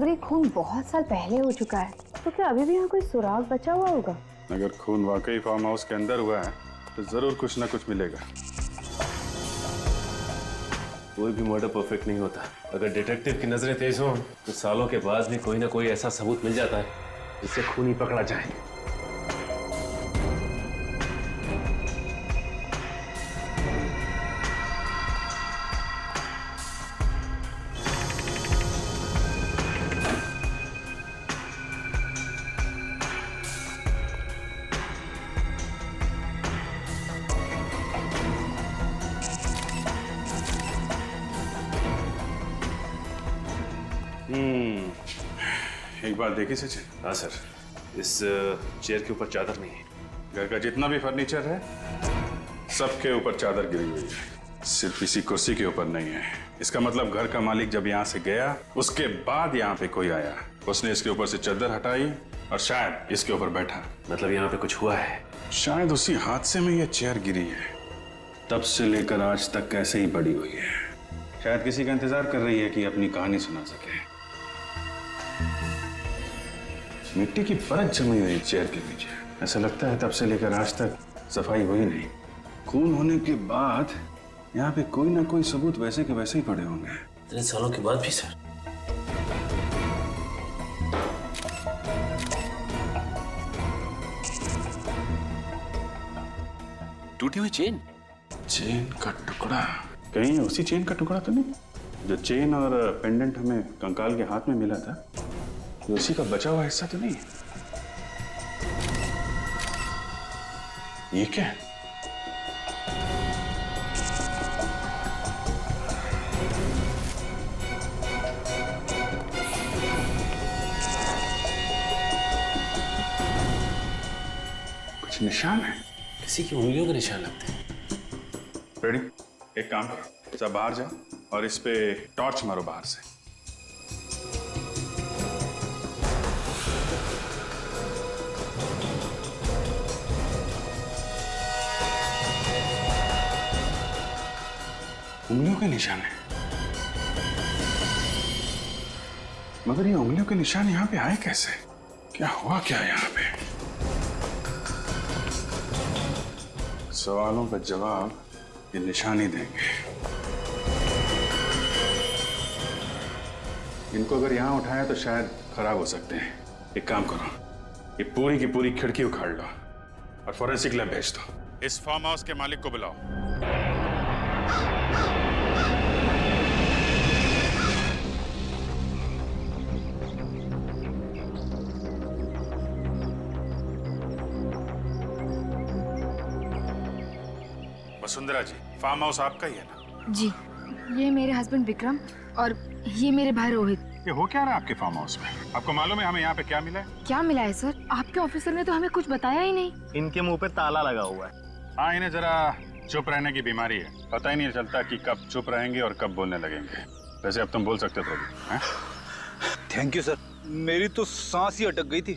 मगर ये खून बहुत साल पहले हो चुका है, तो क्या अभी भी यहाँ कोई सुराग बचा हुआ होगा? अगर खून वाकई फार्म हाउस के अंदर हुआ है तो जरूर कुछ ना कुछ मिलेगा। कोई भी मर्डर परफेक्ट नहीं होता। अगर डिटेक्टिव की नजरें तेज हों तो सालों के बाद भी कोई ना कोई ऐसा सबूत मिल जाता है जिससे खूनी पकड़ा जाए। एक बात देखी सचिन? हाँ सर, इस चेयर के ऊपर चादर नहीं है। घर का जितना भी फर्नीचर है सबके ऊपर चादर गिरी हुई है, सिर्फ इसी कुर्सी के ऊपर नहीं है। इसका मतलब घर का मालिक जब यहाँ से गया उसके बाद यहाँ पे कोई आया, उसने इसके ऊपर से चादर हटाई और शायद इसके ऊपर बैठा। मतलब यहाँ पे कुछ हुआ है। शायद उसी हादसे में ये चेयर गिरी है, तब से लेकर आज तक ऐसे ही पड़ी हुई है। शायद किसी का इंतजार कर रही है कि अपनी कहानी सुना सके। मिट्टी की परत जमी हुई चेयर के नीचे, ऐसा लगता है तब से लेकर आज तक सफाई हुई नहीं। खून होने के बाद यहाँ पे कोई ना कोई सबूत वैसे के वैसे ही पड़े होंगे। इतने सालों के बाद भी सर। टूटी हुई चेन। चेन का टुकड़ा, कहीं उसी चेन का टुकड़ा तो नहीं जो चेन और पेंडेंट हमें कंकाल के हाथ में मिला था? ये उसी का बचा हुआ हिस्सा तो नहीं? ये क्या है? कुछ निशान है, किसी की उंगलियों के निशान लगते हैं। रेडी? एक काम करो, सब बाहर जाओ और इस पे टॉर्च मारो बाहर से। उंगलियों के निशान है, मगर ये उंगलियों के निशान यहाँ पे आए कैसे? क्या हुआ क्या यहाँ पे? सवालों का जवाब ये निशान ही देंगे। इनको अगर यहाँ उठाया तो शायद खराब हो सकते हैं। एक काम करो, ये पूरी की पूरी खिड़की उखाड़ लो और फोरेंसिक लैब भेज दो। इस फार्म हाउस के मालिक को बुलाओ। वसुंधरा जी, फार्म हाउस आपका ही है ना? जी, ये मेरे हस्बैंड विक्रम और ये मेरे भाई रोहित। ये हो क्या रहा है आपके फार्म हाउस में? आपको मालूम है हमें यहाँ पे क्या मिला है? क्या मिला है सर? आपके ऑफिसर ने तो हमें कुछ बताया ही नहीं। इनके मुंह पे ताला लगा हुआ है। हाँ, इन्हें जरा चुप रहने की बीमारी है, पता ही नहीं चलता कि कब चुप रहेंगे और कब बोलने लगेंगे। वैसे अब तुम बोल सकते हो प्रभु। थैंक यू सर, मेरी तो सांस ही अटक गई थी।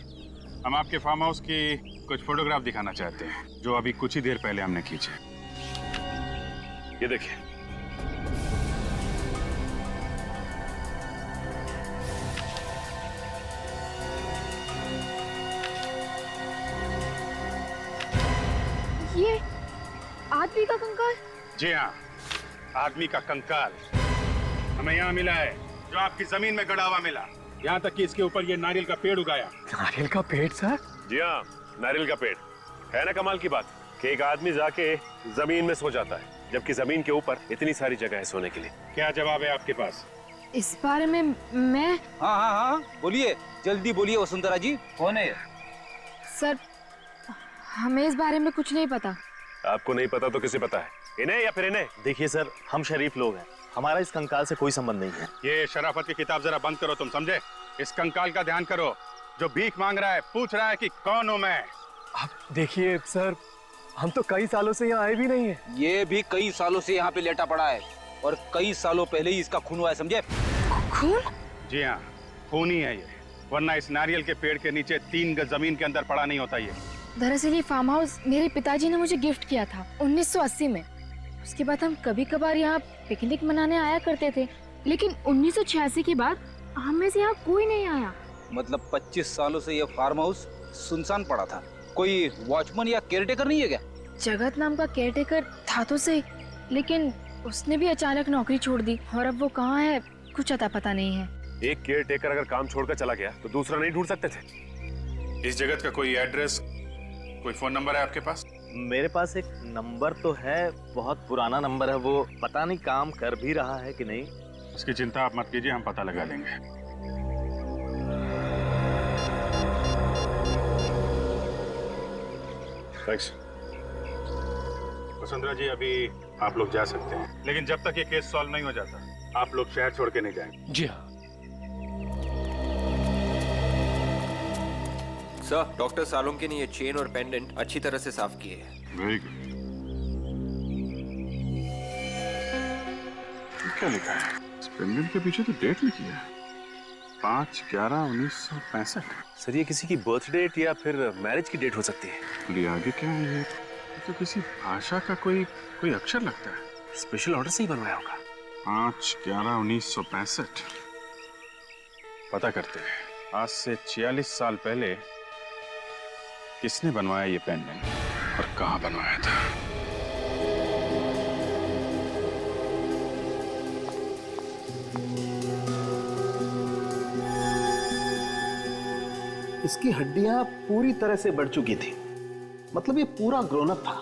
हम आपके फार्म हाउस की कुछ फोटोग्राफ दिखाना चाहते हैं जो अभी कुछ ही देर पहले हमने खींचे। ये देखिए। ये आदमी का कंकाल? जी हाँ, आदमी का कंकाल हमें यहाँ मिला है, जो आपकी जमीन में गड़ा हुआ मिला। यहाँ तक कि इसके ऊपर ये नारियल का पेड़ उगाया। नारियल का पेड़ सर? जी हाँ, नारियल का पेड़। है ना कमाल की बात कि एक आदमी जाके जमीन में सो जाता है, जबकि जमीन के ऊपर इतनी सारी जगह है सोने के लिए। क्या जवाब है आपके पास? इस बारे में मैं हाँ, बोलिए, जल्दी बोलिए वसुंधरा जी, कौन है? सर, हमें इस बारे में कुछ नहीं पता। आपको नहीं पता तो किसे पता है? इन्हें या फिर इन्हें? देखिए सर, हम शरीफ लोग हैं, हमारा इस कंकाल से कोई संबंध नहीं है। ये शराफत की किताब जरा बंद करो, तुम समझे? इस कंकाल का ध्यान करो, जो भीख मांग रहा है, पूछ रहा है कि कौन हूं मैं। आप देखिए सर, हम तो कई सालों से यहाँ आए भी नहीं है। ये भी कई सालों से यहाँ पे लेटा पड़ा है और कई सालों पहले ही इसका खून हुआ है, समझे? खून? जी हाँ, खून ही है ये, वरना इस नारियल के पेड़ के नीचे 3 गज जमीन के अंदर पड़ा नहीं होता ये। दरअसल ये फार्म हाउस मेरे पिताजी ने मुझे गिफ्ट किया था 1980 में। उसके बाद हम कभी कभार यहाँ पिकनिक मनाने आया करते थे, लेकिन 1986 के बाद हम में से यहाँ कोई नहीं आया। मतलब 25 सालों से यह फार्म हाउस सुनसान पड़ा था। कोई वॉचमैन या केयरटेकर नहीं है क्या? जगत नाम का केयरटेकर था तो सही, लेकिन उसने भी अचानक नौकरी छोड़ दी और अब वो कहाँ है कुछ अता पता नहीं है। एक केयर टेकर अगर काम छोड़कर चला गया तो दूसरा नहीं ढूंढ सकते थे? इस जगत का कोई एड्रेस, कोई फोन नंबर है आपके पास? मेरे पास एक नंबर तो है, बहुत पुराना नंबर है, वो पता नहीं काम कर भी रहा है कि नहीं। उसकी चिंता आप मत कीजिए, हम पता लगा लेंगे। थैंक्स। वसुंधरा जी, अभी आप लोग जा सकते हैं, लेकिन जब तक ये केस सॉल्व नहीं हो जाता आप लोग शहर छोड़ के नहीं जाएंगे। जी हाँ। सर, डॉक्टर सालोंकी ने ये चेन और पेंडेंट अच्छी तरह से साफ किए हैं। Very good. क्या लिखा है इस पेंडेंट के पीछे? तो डेट लिखी है 5/11/1965। सर, ये किसी की बर्थ डेट या फिर मैरिज की डेट हो सकती है। बोलिए आगे क्या है? ये तो किसी भाषा का कोई अक्षर लगता है। स्पेशल ऑर्डर से ही बनवाया होगा। 5/11/1965। पता करते हैं आज से 46 साल पहले किसने बनवाया ये पेंडेंट और कहाँ बनवाया था। इसकी हड्डियां पूरी तरह से बढ़ चुकी थी, मतलब ये पूरा ग्रोन अप था,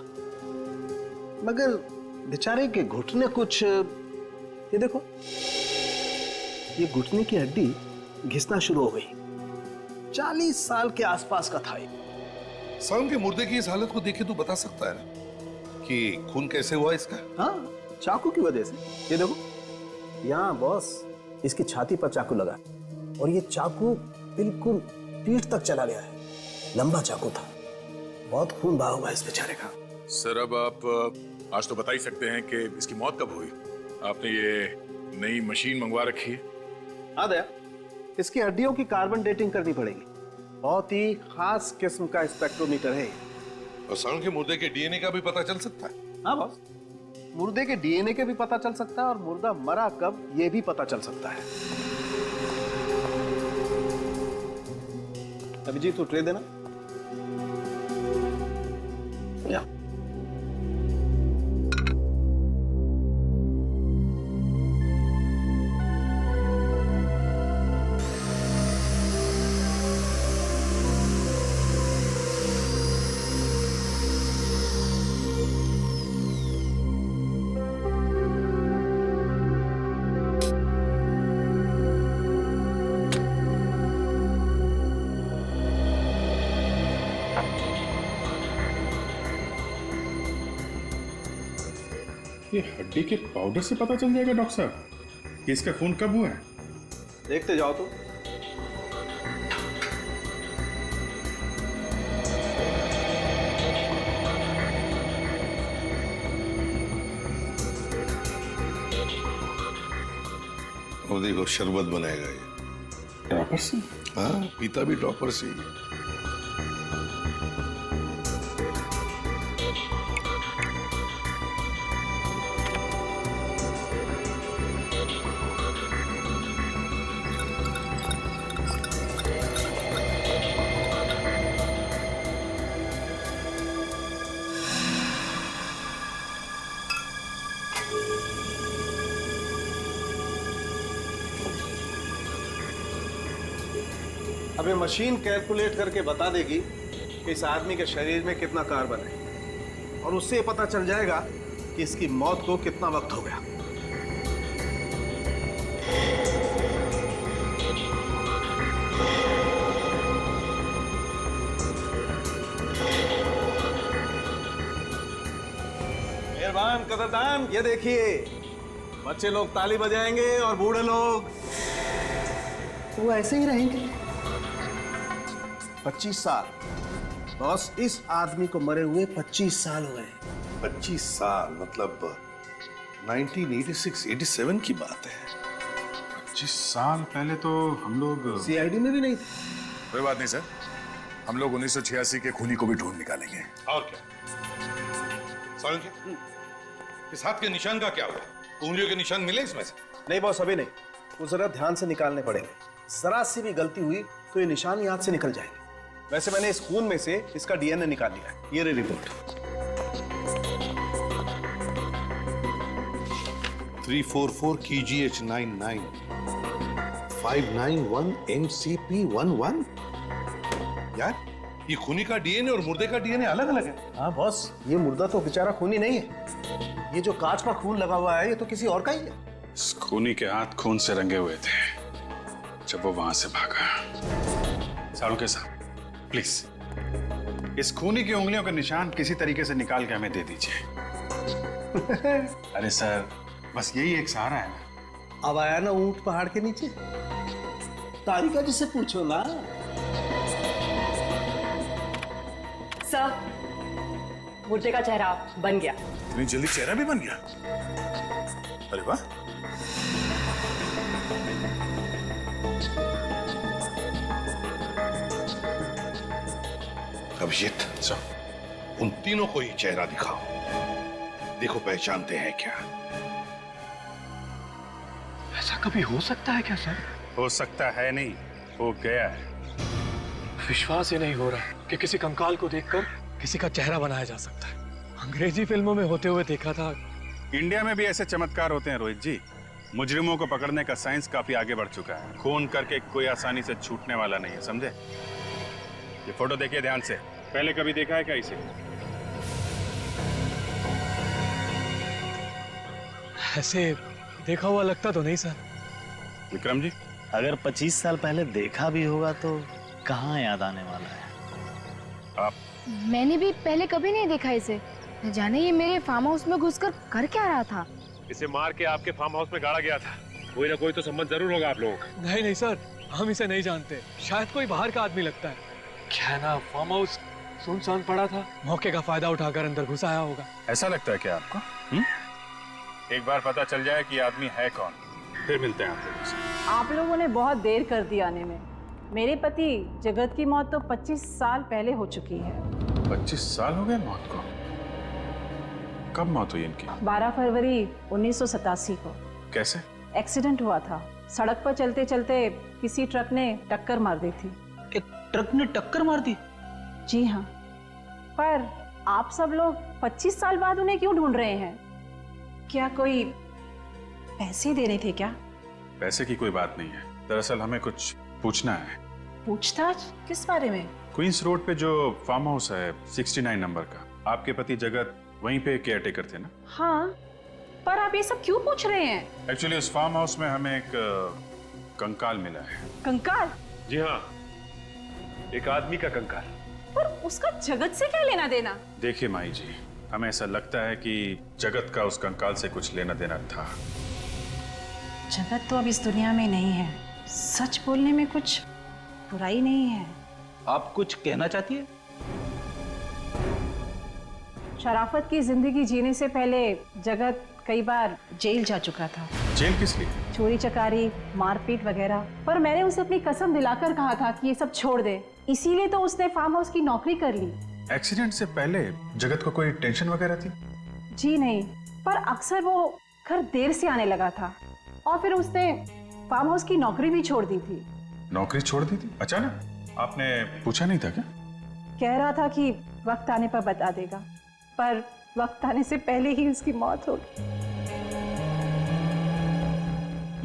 मगर बेचारे के घुटने कुछ, ये देखो, ये घुटने की हड्डी घिसना शुरू हो गई। 40 साल के आसपास का था ये। सालों के मुर्दे की इस हालत को देखे तो बता सकता है ना कि खून कैसे हुआ इसका? हाँ, चाकू की वजह से। ये देखो, यहाँ बॉस इसकी छाती पर चाकू लगा और ये चाकू बिल्कुल पीठ तक चला गया है। लंबा चाकू था, बहुत खून बहा हुआ है इस बेचारे का। सर, अब आप आज तो बता ही सकते हैं कि इसकी मौत कब हुई? आपने ये नई मशीन मंगवा रखी है? हाँ दया, इसकी हड्डियों की कार्बन डेटिंग करनी पड़ेगी। बहुत ही खास किस्म का स्पेक्ट्रोमीटर है। और सालों के मुर्दे के डीएनए का भी पता चल सकता है? हाँ बॉस, मुर्दे के डीएनए के भी पता चल सकता है और मुर्दा मरा कब ये भी पता चल सकता है। अभिजीत, तू ट्रे देना। या ये हड्डी के पाउडर से पता चल जाएगा डॉक्टर साहब कि इसका खून कब हुआ है? देखते जाओ तो। और देखो, शरबत बनाएगा ये। डॉक्टर से? हाँ, पीता भी टॉपर से ही। अब ये मशीन कैलकुलेट करके बता देगी कि इस आदमी के शरीर में कितना कार्बन है और उससे पता चल जाएगा कि इसकी मौत को कितना वक्त हो गया। मेहरबान कदरदान, ये देखिए, बच्चे लोग ताली बजाएंगे और बूढ़े लोग वो ऐसे ही रहेंगे। 25 साल बॉस, इस आदमी को मरे हुए 25 साल हुए। 25 साल मतलब 1986-87 की बात है। 25 साल पहले तो हम लोग सीआईडी में भी नहीं थे। कोई बात नहीं सर, हम लोग 1986 के खूनी को भी ढूंढ निकालेंगे। और क्या? सालों के इस हाथ के निशान का क्या हुआ? उंगलियों के निशान मिले इसमें से? नहीं बॉस, अभी नहीं। वो जरा ध्यान से निकालने पड़ेंगे। जरा सी भी गलती हुई तो ये निशान याद से निकल जाएंगे। वैसे मैंने इस खून में से इसका डीएनए निकाल लिया है। ये रही रिपोर्ट। 344 KGH99 591 MCP11। यार ये खूनी का डीएनए और मुर्दे का डीएनए अलग अलग है। हाँ बॉस, ये मुर्दा तो बेचारा खूनी नहीं है। ये जो कांच का खून लगा हुआ है ये तो किसी और का ही है। इस खूनी के हाथ खून से रंगे हुए थे जब वो वहां से भागा। सालुंके साहब, प्लीज इस खूनी की उंगलियों के निशान किसी तरीके से निकाल के हमें दे दीजिए। अरे सर, बस यही एक सहारा है ना। अब आया ना ऊंट पहाड़ के नीचे, तारिका जी से पूछो ना। सर, मुर्दे का चेहरा बन गया। इतनी जल्दी चेहरा भी बन गया? अरे वाह। अभिजीत, उन तीनों को ही चेहरा दिखाओ, देखो पहचानते हैं क्या। ऐसा कभी हो सकता है क्या सर? हो सकता है नहीं, हो गया है। विश्वास ही नहीं हो रहा कि किसी कंकाल को देखकर किसी का चेहरा बनाया जा सकता है। अंग्रेजी फिल्मों में होते हुए देखा था। इंडिया में भी ऐसे चमत्कार होते हैं रोहित जी। मुजरिमों को पकड़ने का साइंस काफी आगे बढ़ चुका है। खून करके कोई आसानी से छूटने वाला नहीं है, समझे? ये फोटो देखिए ध्यान से। पहले कभी देखा है क्या इसे? ऐसे देखा हुआ लगता तो नहीं सर। विक्रम जी, अगर 25 साल पहले देखा भी होगा तो कहाँ याद आने वाला है। आप? मैंने भी पहले कभी नहीं देखा इसे। न जाने ये मेरे फार्म हाउस में घुसकर कर क्या रहा था। इसे मार के आपके फार्म हाउस में गाड़ा गया था। कोई ना कोई तो संबंध जरूर होगा आप लोगों का। नहीं नहीं सर, हम इसे नहीं जानते। शायद कोई बाहर का आदमी लगता है। क्या है ना, फार्म हाउस सुनसान पड़ा था, मौके का फायदा उठाकर अंदर घुस आया होगा। ऐसा लगता है क्या आपको? एक बार पता चल जाए कि आदमी है कौन, फिर मिलते हैं आप लोगों से। आप लोगों ने बहुत देर कर दी आने में। मेरे पति जगत की मौत तो 25 साल पहले हो चुकी है। 25 साल हो गए मौत को? कब मौत हुई इनकी? 12 फरवरी 1987 को। कैसे? एक्सीडेंट हुआ था। सड़क पर चलते चलते किसी ट्रक ने टक्कर मार दी थी। एक ट्रक ने टक्कर मार दी? जी हाँ। पर आप सब लोग 25 साल बाद उन्हें क्यों ढूंढ रहे हैं? क्या कोई पैसे देने थे क्या? पैसे की कोई बात नहीं है। दरअसल हमें कुछ पूछना है। पूछताछ किस बारे में? क्वींस रोड पे जो फार्म हाउस है 69 नंबर का, आपके पति जगत वहीं पे केयर टेकर थे ना? हाँ, पर आप ये सब क्यों पूछ रहे हैं? एक्चुअली उस फार्म हाउस में हमें एक कंकाल मिला है। कंकाल? जी हाँ, एक आदमी का कंकाल। पर उसका जगत से क्या लेना देना? देखिए माई जी, हमें ऐसा लगता है कि जगत का उस कंकाल से कुछ लेना देना था। जगत तो अब इस दुनिया में नहीं है। सच बोलने में कुछ बुराई नहीं है। आप कुछ कहना चाहती है? शराफत की जिंदगी जीने से पहले जगत कई बार जेल जा चुका था। जेल किस लिए? चोरी चकारी, मारपीट वगैरह। पर मैंने उसे अपनी कसम दिलाकर कहा था कि ये सब छोड़ दे। इसीलिए तो उसने फार्म हाउस की नौकरी कर ली। एक्सीडेंट से पहले जगत को कोई टेंशन वगैरह थी? जी नहीं, पर अक्सर वो घर देर से आने लगा था और फिर उसने फार्म हाउस की नौकरी भी छोड़ दी थी। नौकरी छोड़ दी थी अचानक? आपने पूछा नहीं था क्या? कह रहा था कि वक्त आने पर बता देगा, पर वक्त आने से पहले ही उसकी मौत हो गई।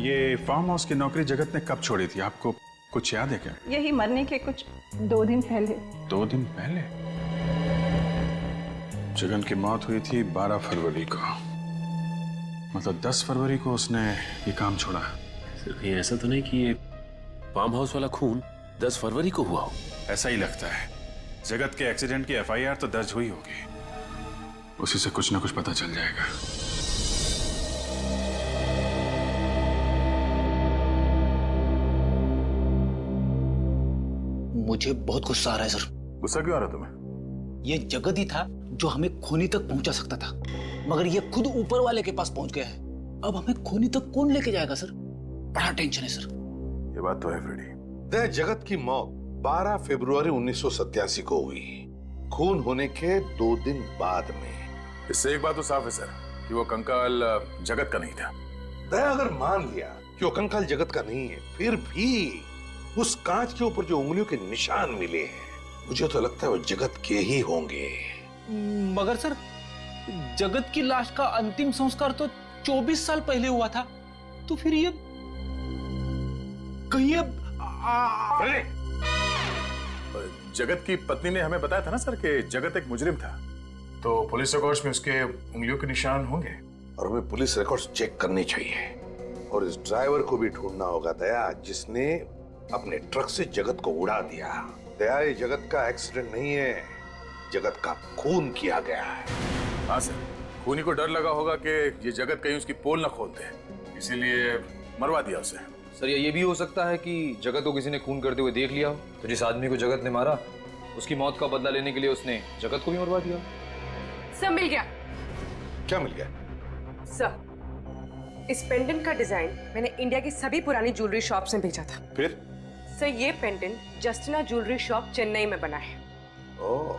ये फार्म हाउस की नौकरी जगत ने कब छोड़ी थी, आपको कुछ याद है क्या? यही मरने के कुछ 2 दिन पहले। 2 दिन पहले? जगन की मौत हुई थी 12 फरवरी को, मतलब 10 फरवरी को उसने ये काम छोड़ा। सिर्फ ये ऐसा तो नहीं कि ये फार्म हाउस वाला खून 10 फरवरी को हुआ हो? ऐसा ही लगता है। जगत के एक्सीडेंट की FIR तो दर्ज हुई होगी, उसी से कुछ ना कुछ पता चल जाएगा। मुझे बहुत गुस्सा आ रहा है सर। गुस्सा क्यों आ रहा तुम्हें? ये जगत ही था जो हमें खूनी तक पहुंचा सकता था, मगर ये खुद ऊपर वाले के पास पहुंच गया है। अब हमें खूनी तक कौन लेके जाएगा सर? बड़ा टेंशन है सर। ये बात तो है फ्रेडी। दह जगत की मौत 12 फरवरी 1987 को हुई, खून होने के 2 दिन बाद में। इससे एक बात तो साफ है सर कि वो कंकाल जगत का नहीं था। दह अगर मान लिया कि वो कंकाल जगत का नहीं है, फिर भी उस कांच के ऊपर जो उंगलियों के निशान मिले हैं, मुझे तो लगता है वो जगत के ही होंगे। मगर सर, जगत की लाश का अंतिम संस्कार तो 24 साल पहले हुआ था, तो फिर ये कहीं जगत की पत्नी ने हमें बताया था ना सर कि जगत एक मुजरिम था, तो पुलिस रिकॉर्ड्स में उसके उंगलियों के निशान होंगे। और हमें पुलिस रिकॉर्ड्स चेक करने चाहिए, और इस ड्राइवर को भी ढूंढना होगा दया, जिसने अपने ट्रक से जगत को उड़ा दिया। दया, ये जगत का एक्सीडेंट नहीं है, जगत का खून किया गया है। हाँ सर, खूनी को डर लगा होगा कि ये जगत कहीं उसकी पोल न खोल दे, इसीलिए मरवा दिया उसे। सर ये भी हो सकता है कि जगत को किसी ने खून करते हुए देख लिया हो, तो जिस आदमी को जगत ने मारा उसकी मौत का बदला लेने के लिए उसने जगत को भी मरवा दिया। सर मिल गया। क्या मिल गया? सर, इस पेंडेंट का डिजाइन मैंने इंडिया की सभी पुरानी ज्वेलरी शॉप से भेजा था। फिर? सर, ये pendant Justina jewellery shop Chennai में बना है। Oh,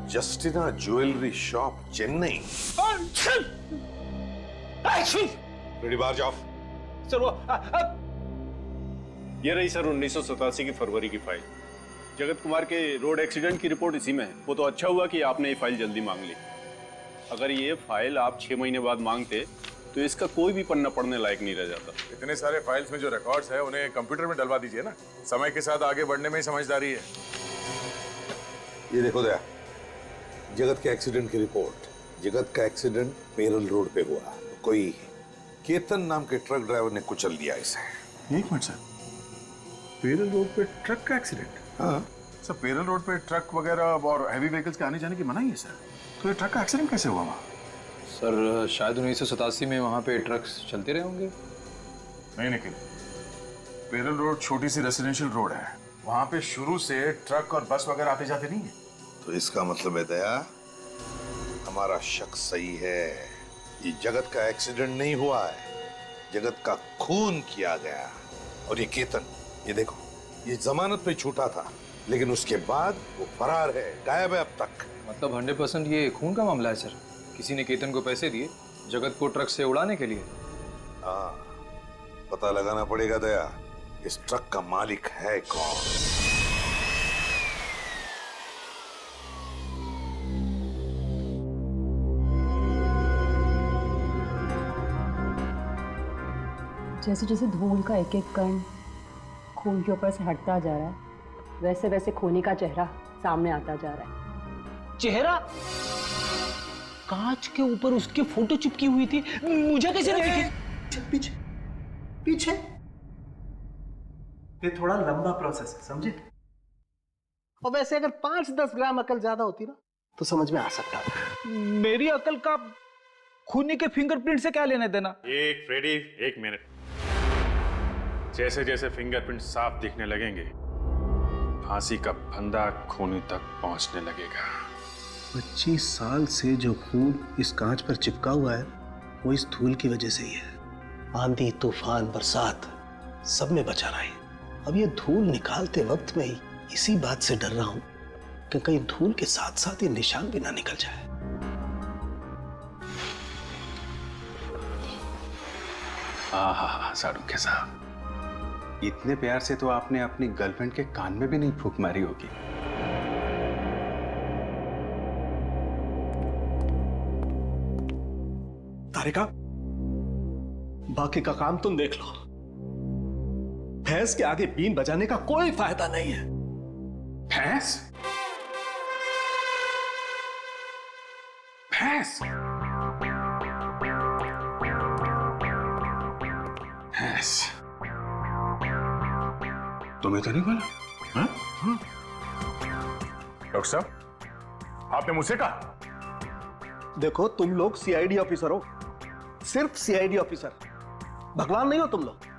Justina jewellery shop Chennai. Ready, बाहर जाओ। सर वो ये रही सर 1987 की फरवरी की फाइल। जगत कुमार के रोड एक्सीडेंट की रिपोर्ट इसी में है। वो तो अच्छा हुआ कि आपने ये फाइल जल्दी मांग ली। अगर ये फाइल आप 6 महीने बाद मांगते तो इसका कोई भी पन्ना पढ़ने लायक नहीं रह जाता। इतने सारे फाइल्स में जो रिकॉर्ड्स है उन्हें कंप्यूटर में डलवा दीजिए ना, समय के साथ आगे बढ़ने में ही समझदारी है। ये देखो दया, जगत के एक्सीडेंट की रिपोर्ट। जगत का एक्सीडेंट पेरल रोड पे हुआ, कोई केतन नाम के ट्रक ड्राइवर ने कुचल दिया इसे। एक मिनट सर, पेरल रोड पे ट्रक का एक्सीडेंट? हाँ सर, पेरल रोड पे ट्रक वगैरह और हैवी व्हीकल्स के आने जाने की मनाही है सर, तो ये ट्रक का एक्सीडेंट कैसे हुआ वहाँ? सर शायद 1987 में वहाँ पे ट्रक्स चलते रहे होंगे। नहीं निखिल, पेरल रोड छोटी सी रेसिडेंशियल रोड है, वहाँ पे शुरू से ट्रक और बस वगैरह आते जाते नहीं है। तो इसका मतलब है दया, हमारा शक सही है, ये जगत का एक्सीडेंट नहीं हुआ है, जगत का खून किया गया। और ये केतन, ये देखो, ये जमानत पे छूटा था, लेकिन उसके बाद वो फरार है, गायब है अब तक। मतलब 100% ये खून का मामला है सर। किसी ने केतन को पैसे दिए जगत को ट्रक से उड़ाने के लिए। हाँ, पता लगाना पड़ेगा दया, इस ट्रक का मालिक है कौन। जैसे जैसे धूल का एक एक कण खून के ऊपर से हटता जा रहा है, वैसे वैसे खूनी का चेहरा सामने आता जा रहा है। चेहरा? कांच के ऊपर उसकी फोटो चिपकी हुई थी, मुझे कैसे नहीं दिखी? पीछे पीछे। ये थोड़ा लंबा प्रोसेस है, समझे? और वैसे अगर 5-10 ग्राम अकल ज्यादा होती ना तो समझ में आ सकता था। मेरी अकल का खूनी के फिंगरप्रिंट से क्या लेना देना? एक फ्रेडी, एक मिनट। जैसे जैसे फिंगरप्रिंट साफ दिखने लगेंगे, फांसी का फंदा खूनी तक पहुंचने लगेगा। 25 साल से जो खून इस कांच पर चिपका हुआ है वो इस धूल की वजह से ही है। आंधी, तूफान, बरसात सब में बचा रहा है। अब ये धूल निकालते वक्त में ही इसी बात से डर रहा हूं कि कहीं धूल के साथ साथ ये निशान भी ना निकल जाए। हाँ, साड़ू साहब, इतने प्यार से तो आपने अपनी गर्लफ्रेंड के कान में भी नहीं फूंक मारी होगी। तारिका, बाकी का काम तुम देख लो। भैंस के आगे बीन बजाने का कोई फायदा नहीं है। भैंस? भैंस? भैंस? तुम्हें तो नहीं बोला? हाँ? डॉक्टर साहब, आपने मुझसे कहा? देखो, तुम लोग सीआईडी ऑफिसर हो, सिर्फ सीआईडी ऑफिसर, भगवान नहीं हो तुम लोग।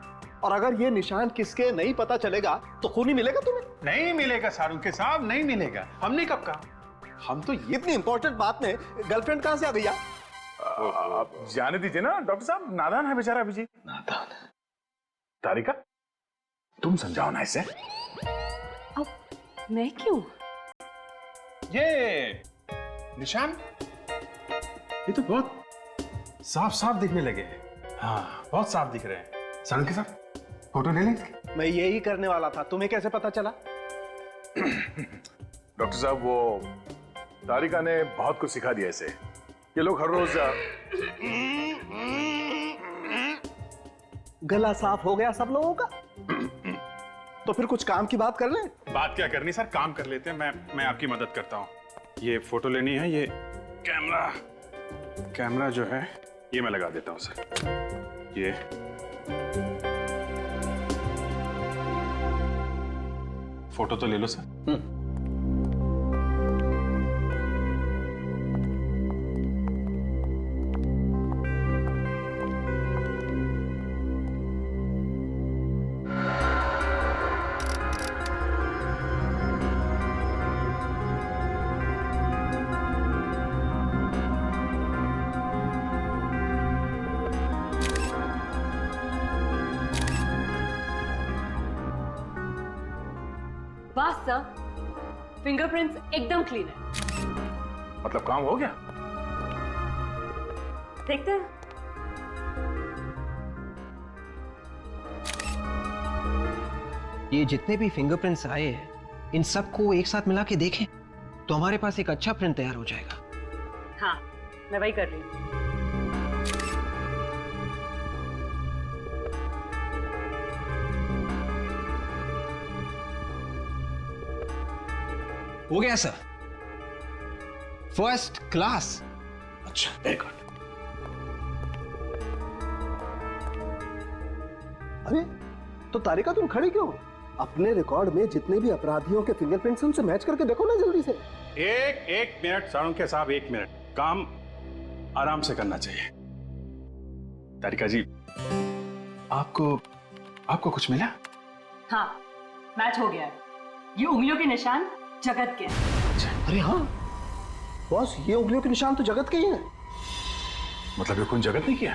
और अगर ये निशान किसके नहीं पता चलेगा तो खूनी मिलेगा तुम्हें? नहीं मिलेगा सारू के साहब, नहीं मिलेगा। हमने कब कहा? हम तो इतनी इंपॉर्टेंट बात में गर्लफ्रेंड कहां से आ गई? आप जाने दीजिए ना डॉक्टर साहब, नादान है बेचारा अभिजीत। नादान? तारिका, तुम समझाओ ना इसे। अब मैं क्यों? ये निशान, ये तो बहुत साफ साफ दिखने लगे हैं। हाँ बहुत साफ दिख रहे हैं। सारुण के साथ फोटो ले लें? मैं यही करने वाला था, तुम्हें कैसे पता चला? डॉक्टर साहब, वो तारिका ने बहुत कुछ सिखा दिया इसे। ये लोग हर रोज गला साफ हो गया सब लोगों का। तो फिर कुछ काम की बात कर लें। बात क्या करनी सर, काम कर लेते हैं। मैं आपकी मदद करता हूँ। ये फोटो लेनी है, ये कैमरा जो है ये मैं लगा देता हूँ सर। ये फोटो तो ले लो सर। बस सर, फिंगरप्रिंट्स एकदम क्लीन है। मतलब काम हो गया? देखते हैं। ये जितने भी फिंगरप्रिंट्स आए हैं, इन सबको एक साथ मिला के देखें तो हमारे पास एक अच्छा प्रिंट तैयार हो जाएगा। हाँ, मैं वही कर रही हूँ। हो गया सर, फर्स्ट क्लास। अच्छा, वेरी गुड। अरे तो तारिका तुम खड़ी क्यों? अपने रिकॉर्ड में जितने भी अपराधियों के फिंगरप्रिंट्स हैं उनसे मैच करके देखो ना जल्दी से। एक मिनट सारुण साहब, एक मिनट। काम आराम से करना चाहिए। तारिका जी, आपको कुछ मिला? हाँ, मैच हो गया है। ये उंगलियों के निशान जगत के हैं। अरे हाँ बॉस, ये उंगलियों के निशान तो जगत के ही हैं। मतलब ये खून जगत ने किया?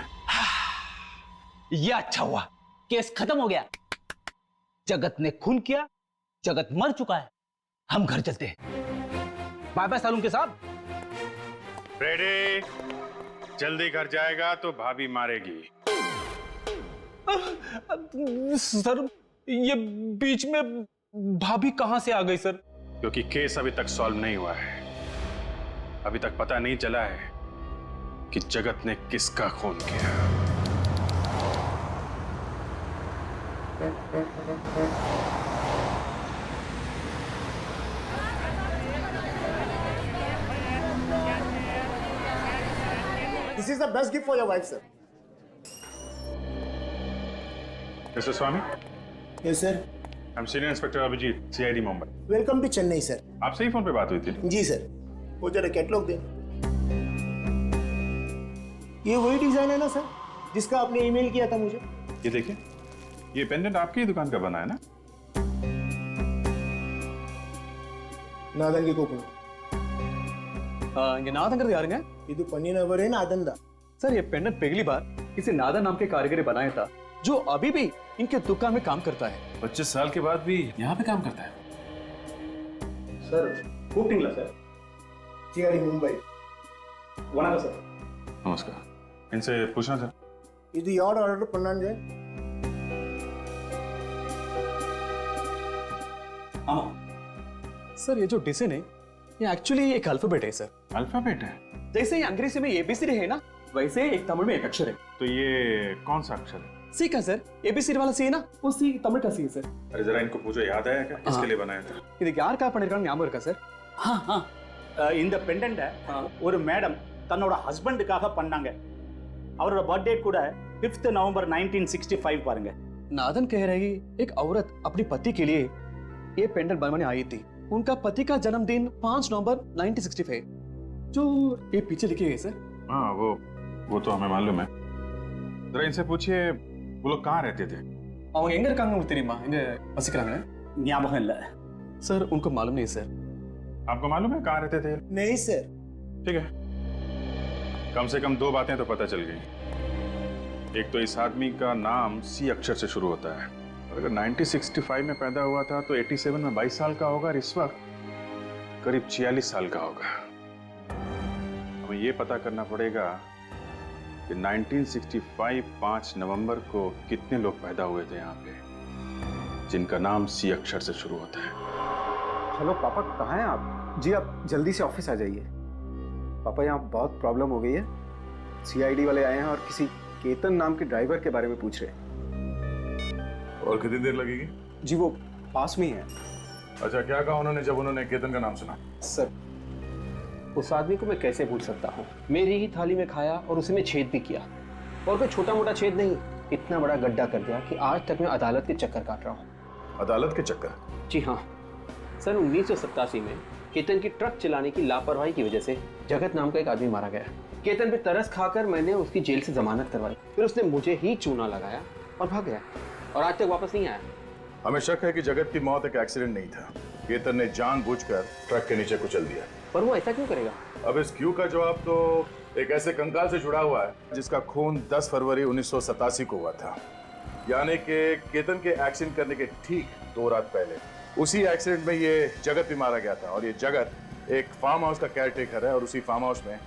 ये अच्छा हुआ, केस खत्म हो गया। जगत ने खून किया, जगत मर चुका है। हम घर चलते हैं। बाय बाय सालून के साहब। रेडी? जल्दी घर जाएगा तो भाभी मारेगी। सर, ये बीच में भाभी कहां से आ गई सर? क्योंकि केस अभी तक सॉल्व नहीं हुआ है। अभी तक पता नहीं चला है कि जगत ने किसका खून किया। This is the best gift for your wife, sir. Mr. Swami? Yes, sir. I'm Senior Inspector Abhijit, CID Mumbai. Welcome to Chennai, sir. आपसे ही फोन पे बात हुई थी? जी सर। वो जरा कैटलॉग दे। ये वही डिजाइन है ना सर, जिसका आपने ईमेल किया था मुझे? ये देखिए, ये पेंडेंट आपकी ही दुकान का बना है ना? नादन के कोकुन। ये नादन यार हैं? ಇದು ಪನ್ನಿನವರೇ ನಾದಂದ। सर, ये पेंडेंट पहली बार किसी नादन नाम के कारीगर ने बनाया था, जो अभी भी इनके दुकान में काम करता है। 25 साल के बाद भी यहाँ पे काम करता है। सर, ಕೂಪಿಂಗ್ಲ ಸರ್। CID ಮುಂಬೈ। ವಣಕ ಸರ್। नमस्कार। इनसे पूछना सर। ಇದು ಯಾವ ಆರ್ಡರ್ ಪಣ್ಣಾಂಜೆ? हाँ सर, ये जो डिजाइन है ये एक्चुअली एक अल्फाबेट है सर। अल्फाबेट है? जैसे ही अंग्रेजी में ABCD है ना, वैसे एक तमिल में एक अक्षर है। तो ये कौन सा अक्षर है? सी का सर। ABCD वाला सी है ना, वो सी तमिल का सी है सर। अरे जरा इनको पूछो, याद आया क्या किसके लिए बनाया था? இதுக்கு யாருக்கா பண்ணிருக்காங்க ஞாபகம் இருக்கா சார்? இந்த பெண்டன்ட ஒரு மேடம் தன்னோட ஹஸ்பண்டுக்காக பண்ணாங்க. அவரோட बर्थडे கூட 5th नवंबर 1965 பாருங்க. नादन कह रही एक औरत अपने पति के लिए ये पेंडेंट बनवाने आई थी। उनका पति का जन्मदिन 5 नवंबर 1965, जो ये पीछे लिखे गए सर। हाँ, वो तो हमें मालूम है। जरा इनसे पूछिए वो लोग कहाँ रहते थे? அவங்க எங்க இருக்காங்க உங்களுக்கு தெரியுமா? எங்க வசிக்கிறாங்க? ஞாபகம் இல்ல सर, उनको मालूम नहीं सर। आपको मालूम है कहाँ रहते थे? नहीं सर। ठीक है, कम से कम 2 बातें तो पता चल गई। एक तो इस आदमी का नाम C अक्षर से शुरू होता है। अगर 1965 में पैदा हुआ था तो 87 में 22 साल का होगा और इस वक्त करीब 46 साल का होगा। हमें ये पता करना पड़ेगा कि 1965 5 नवंबर को कितने लोग पैदा हुए थे यहाँ पे जिनका नाम सी अक्षर से शुरू होता है। हेलो पापा, कहाँ हैं आप? जी आप जल्दी से ऑफिस आ जाइए। पापा यहाँ बहुत प्रॉब्लम हो गई है। सीआईडी वाले आए हैं और किसी केतन नाम के ड्राइवर के बारे में पूछ रहे हैं। और कितनी देर लगेगी? जी वो पास में ही है। अच्छा, क्या कहा उन्होंने जब उन्होंने केतन का नाम सुना? सर, उस आदमी को मैं कैसे भूल सकता हूँ? मेरी ही थाली में खाया और उसे मैं छेद भी किया, और कोई छोटा मोटा छेद नहीं, इतना बड़ा गड्ढा कर दिया कि आज तक मैं अदालत के चक्कर काट रहा हूँ। अदालत के चक्कर? जी हाँ सर, 1987 में केतन की ट्रक चलाने की लापरवाही की वजह से जगत नाम का एक आदमी मारा गया। केतन पे तरस खाकर मैंने उसकी जेल से जमानत करवाई, फिर उसने मुझे ही चूना लगाया और भाग गया, और आज तक वापस नहीं आया। हमें शक है कि जगत की मौत एक एक्सीडेंट नहीं था। केतन ने जानबूझकर ट्रक के नीचे कुचल दिया। पर वो ऐसा क्यों करेगा? अब इस क्यों का जवाब तो एक ऐसे कंकाल से जुड़ा हुआ है जिसका खून 10 फरवरी 1987 को हुआ था, यानी कि केतन के एक्सीडेंट करने के ठीक 2 रात पहले उसी एक्सीडेंट में ये जगत भी मारा गया था। और ये जगत एक फार्म हाउस का केयरटेकर है और उसी फार्म हाउस में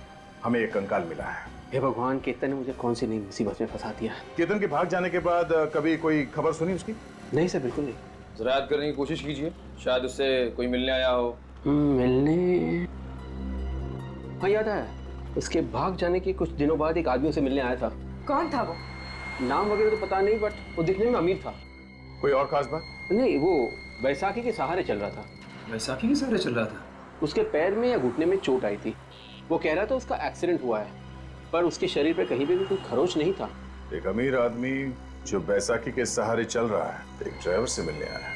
हमें एक कंकाल मिला है। हे भगवान, केतन ने मुझे कौन सी नई मुसीबत में फंसा दिया। केतन के भाग जाने के बाद कभी कोई खबर सुनी उसकी? नहीं सर, बिल्कुल नहीं। जरा याद करने की कोशिश कीजिए, शायद उससे कोई मिलने आया हो। मिलने? हाँ याद आया, उसके भाग जाने के कुछ दिनों बाद एक आदमी उसे मिलने आया था। कौन था वो? नाम वगैरह तो पता नहीं, बट वो दिखने में अमीर था। कोई और खास बात? नहीं, वो बैसाखी के सहारे चल रहा था। बैसाखी के सहारे चल रहा था? उसके पैर में या घुटने में चोट आई थी। वो कह रहा था उसका एक्सीडेंट हुआ है, पर उसके शरीर पे कहीं पे भी कोई खरोच नहीं था। एक अमीर आदमी जो बैसाखी के सहारे चल रहा है, एक ड्राइवर से मिलने आया है,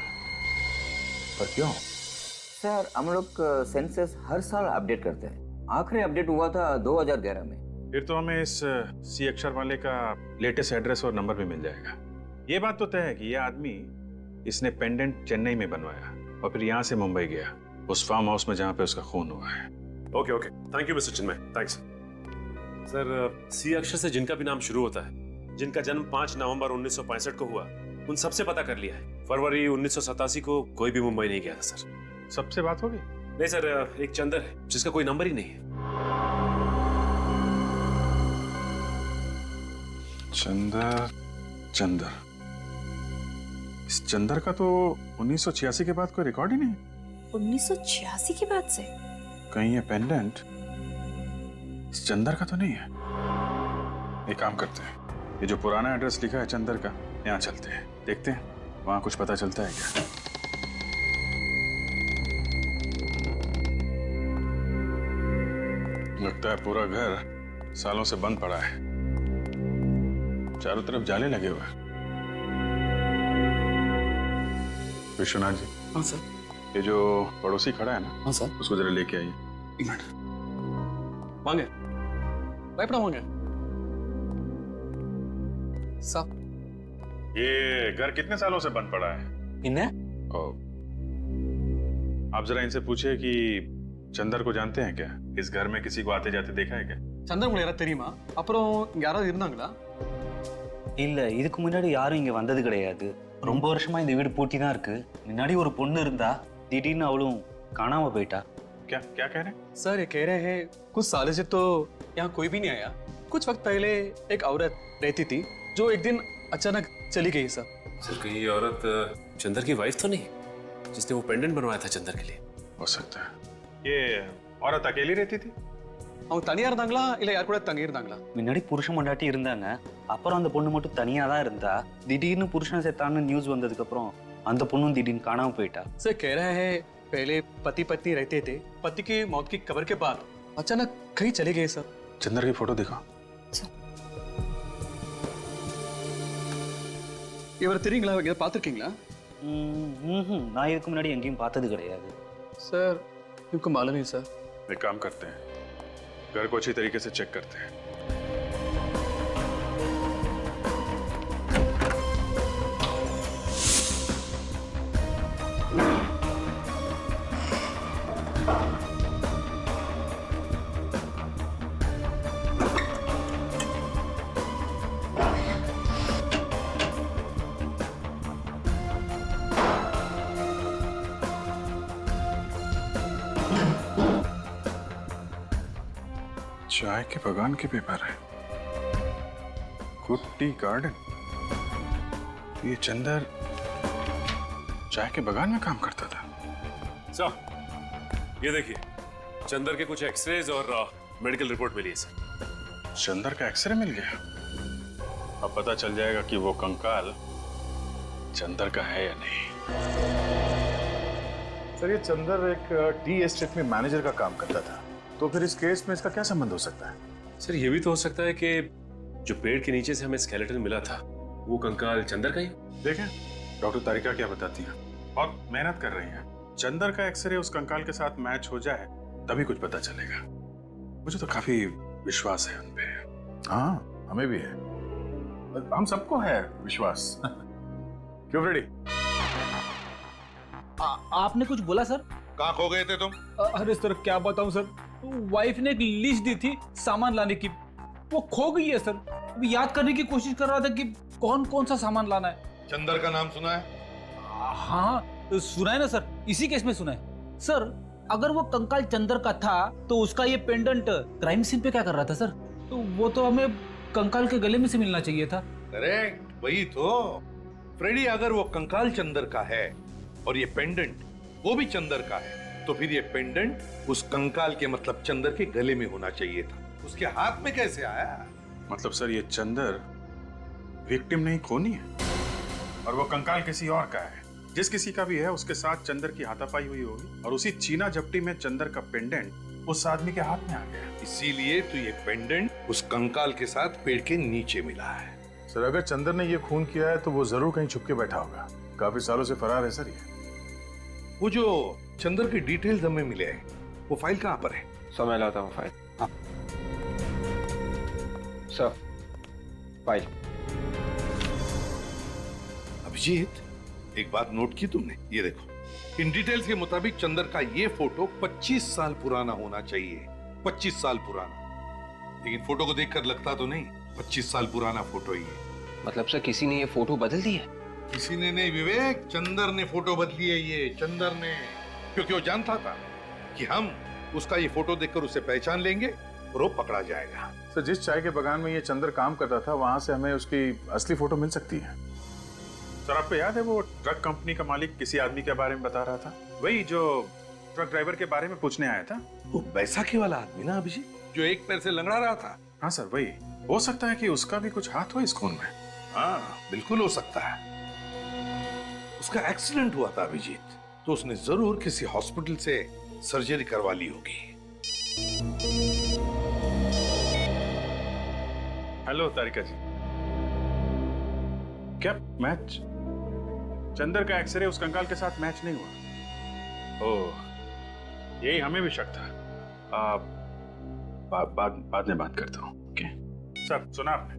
पर क्यों? सर, हम लोग सेंसस हर साल अपडेट करते हैं। आखिरी अपडेट हुआ था 2011 में। फिर तो हमें इस सी अक्षर वाले का लेटेस्ट एड्रेस और नंबर भी मिल जाएगा। ये बात तो तय है कि ये आदमी, इसने पेंडेंट चेन्नई में बनवाया और फिर यहाँ से मुंबई गया, उस फार्म हाउस में जहाँ पे उसका खून हुआ है। Okay okay, thank you mister Chinmay, thanks. Sir, C अक्षर से जिनका भी नाम शुरू होता है, जिनका जन्म 5 नवंबर 1965 को हुआ, उन सबसे पता कर लिया है। फरवरी 1987 को कोई भी मुंबई नहीं गया था सर। सबसे बात होगी? नहीं सर, एक चंदर है जिसका कोई नंबर ही नहीं है। चंदर, इस चंदर का तो 1986 के बाद कोई रिकॉर्ड ही नहीं। 1986 के बाद से? कहीं ये पेंडेंट इस चंदर का तो नहीं है। एक काम करते हैं, ये जो पुराना एड्रेस लिखा है चंदर का, यहाँ चलते हैं, देखते हैं वहां कुछ पता चलता है क्या। लगता है पूरा घर सालों से बंद पड़ा है, चारों तरफ जाले लगे हुए हैं। विश्वनाथ जी। हाँ सर। ये जो पड़ोसी खड़ा है ना? हाँ सर। उसको जरा लेके आइए। एक मिनट। वांगे भयपड़ा वांगे साहब, ये घर कितने सालों से बंद पड़ा है? आप जरा इनसे पूछिए कि चंदर को जानते हैं क्या? इस घर में किसी को आते जाते देखा है क्या? சந்தர் முளையரா தெரியுமா? அப்புறம் யாராவது இருந்தாங்களா? இல்ல, இதுக்கு முன்னாடி யாரும் இங்க வந்தது கிடையாது. ரொம்ப வருஷமா இந்த வீடு பூட்டி தான் இருக்கு. முன்னாடி ஒரு பொண்ணு இருந்தா, திடீர்னு அவளும் காணாம போயிட்டா. क्या क्या कह रहे हैं? सर, ये कह रहे हैं कुछ सालों से तो यहाँ कोई भी नहीं आया। कुछ वक्त पहले एक औरत रहती थी जो एक दिन अचानक चली गई सर। सर, कहीं ये औरत चंदर की वाइफ तो नहीं, जिसने वो पेंडेंट बनवाया था चंदर के लिए? हो सकता है। ये औरत अकेली रहती थी? அவங்க தனியா இருந்தாங்களா இல்ல யார் கூட தங்கி இருந்தாங்களா? முன்னாடி புருஷன் பொண்டாட்டி இருந்தாங்க. அப்புறம் அந்த பொண்ணு மட்டும் தனியா தான் இருந்தா. திடீர்னு புருஷன் செத்தான்னு நியூஸ் வந்ததுக்கு அப்புறம் அந்த பொண்ணும் திடீர்னு காணாம போயிட்டா। सर, कह रहा है पहले पति पत्नी रहते थे, पति की मौत की खबर के बाद अचानक कहीं चले गए सर। चंदर की फोटो दिखाओ। இவரை தெரியுங்களா? இவங்க பார்த்திருக்கீங்களா? நான் இதுக்கு முன்னாடி எங்கேயும் பார்த்தது கிடையாது। सर, इनको मालूम नहीं सर। एक काम करते हैं, घर को अच्छी तरीके से चेक करते हैं। चाय के बगान के पेपर है। Good tea garden. ये चंदर चाय के बागान में काम करता था। सर ये देखिए, चंदर के कुछ एक्सरेज और मेडिकल रिपोर्ट मिली है सर। चंदर का एक्सरे मिल गया। अब पता चल जाएगा कि वो कंकाल चंदर का है या नहीं। सर ये चंदर एक टी एस्टेट में मैनेजर का काम करता था, तो फिर इस केस में इसका क्या संबंध हो सकता है? सर ये भी तो हो सकता है कि जो पेड़ के नीचे से हमें स्केलेटन मिला था वो कंकाल चंदर का ही। देखें डॉक्टर तारिका क्या बताती हैं, बहुत मेहनत कर रही हैं। चंदर का एक्सरे उस कंकाल के साथ मैच हो जाए तभी कुछ पता चलेगा। मुझे तो काफी विश्वास है उनपे। हाँ हमें भी है, हम सबको है विश्वास। क्यों फ्रेडी? आपने कुछ बोला सर? कहाँ खो गए थे तुम? अरे सर क्या बताऊं सर, वाइफ ने एक लिस्ट दी थी सामान लाने की, वो खो गई है सर। अभी याद करने की कोशिश कर रहा था कि कौन कौन सा सामान लाना है। चंदर का नाम सुना है? हाँ सुना है ना सर, इसी केस में सुना है सर। अगर वो कंकाल चंदर का था तो उसका ये पेंडेंट क्राइम सीन पे क्या कर रहा था सर? तो वो तो हमें कंकाल के गले में से मिलना चाहिए था। करेक्ट, वही तो फ्रेडी। अगर वो कंकाल चंदर का है और ये पेंडेंट वो भी चंदर का है, तो फिर ये पेंडेंट उस कंकाल के मतलब चंदर के गले में होना चाहिए था। उसके हाथ में कैसे आया? मतलब सर ये चंदर विक्टिम नहीं, खूनी है, और वो कंकाल किसी और का है। जिस किसी का भी है उसके साथ चंदर की हाथापाई हुई होगी और उसी चीना झपटी में चंदर का पेंडेंट उस आदमी के हाथ में आ गया। इसीलिए तो ये पेंडेंट उस कंकाल के साथ पेड़ के नीचे मिला है। सर अगर चंदर ने ये खून किया है तो वो जरूर कहीं छुप के बैठा होगा। काफी सालों से फरार है सर ये। वो जो चंदर के डिटेल्स हमें मिले हैं, वो फाइल कहाँ पर है? समय लाता हूँ फाइल। हाँ सर, फाइल। अभिजीत, एक बात नोट की तुमने? ये देखो, इन डिटेल्स के मुताबिक चंदर का ये फोटो 25 साल पुराना होना चाहिए। 25 साल पुराना। लेकिन फोटो को देखकर लगता तो नहीं 25 साल पुराना फोटो ही है। मतलब सर किसी ने ये फोटो बदल दी है? किसी ने नहीं विवेक, चंदर ने फोटो बदली है। ये चंदर ने, क्योंकि वो जानता था कि हम उसका ये फोटो देखकर उसे पहचान लेंगे और वो पकड़ा जाएगा। सर जिस चाय के बागान में ये चंदर काम करता था वहां से हमें उसकी असली फोटो मिल सकती है। सर आपको याद है वो ट्रक कंपनी का मालिक किसी आदमी के बारे में बता रहा था, वही जो ट्रक ड्राइवर के बारे में पूछने आया था? वो बैसाखी वाला आदमी ना अभिजीत, जो एक पैर से लंगड़ा रहा था। हाँ सर वही। हो सकता है कि उसका भी कुछ हाथ हो इस खून में। हाँ बिल्कुल हो सकता है। उसका एक्सीडेंट हुआ था अभिजीत, तो उसने जरूर किसी हॉस्पिटल से सर्जरी करवा ली होगी। हेलो तारिका जी, क्या मैच? चंदर का एक्सरे उस कंकाल के साथ मैच नहीं हुआ? ओह यही हमें भी शक था। बाद में बात करता हूँ। ओके सर, सुना आपने?